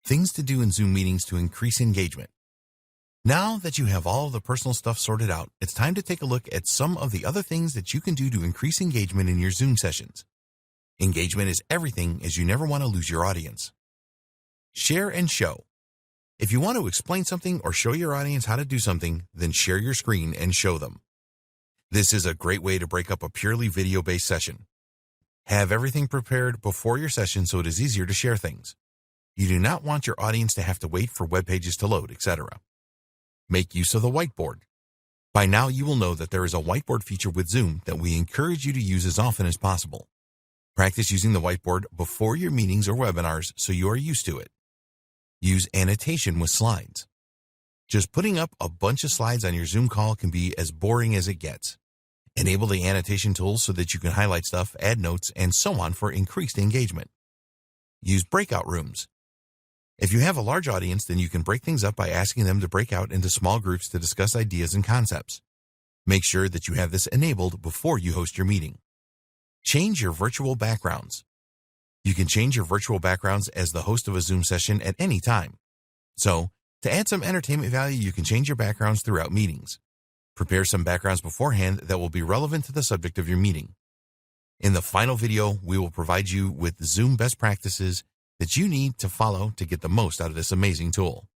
Things to do in Zoom meetings to increase engagement. Now that you have all the personal stuff sorted out, it's time to take a look at some of the other things that you can do to increase engagement in your Zoom sessions. Engagement is everything, as you never want to lose your audience. Share and show. If you want to explain something or show your audience how to do something, then share your screen and show them. This is a great way to break up a purely video-based session. Have everything prepared before your session so it is easier to share things. You do not want your audience to have to wait for web pages to load, etc. Make use of the whiteboard. By now, you will know that there is a whiteboard feature with Zoom that we encourage you to use as often as possible. Practice using the whiteboard before your meetings or webinars so you are used to it. Use annotation with slides. Just putting up a bunch of slides on your Zoom call can be as boring as it gets. Enable the annotation tools so that you can highlight stuff, add notes, and so on for increased engagement. Use breakout rooms. If you have a large audience, then you can break things up by asking them to break out into small groups to discuss ideas and concepts. Make sure that you have this enabled before you host your meeting. Change your virtual backgrounds. You can change your virtual backgrounds as the host of a Zoom session at any time. So, to add some entertainment value, you can change your backgrounds throughout meetings. Prepare some backgrounds beforehand that will be relevant to the subject of your meeting. In the final video, we will provide you with Zoom best practices that you need to follow to get the most out of this amazing tool.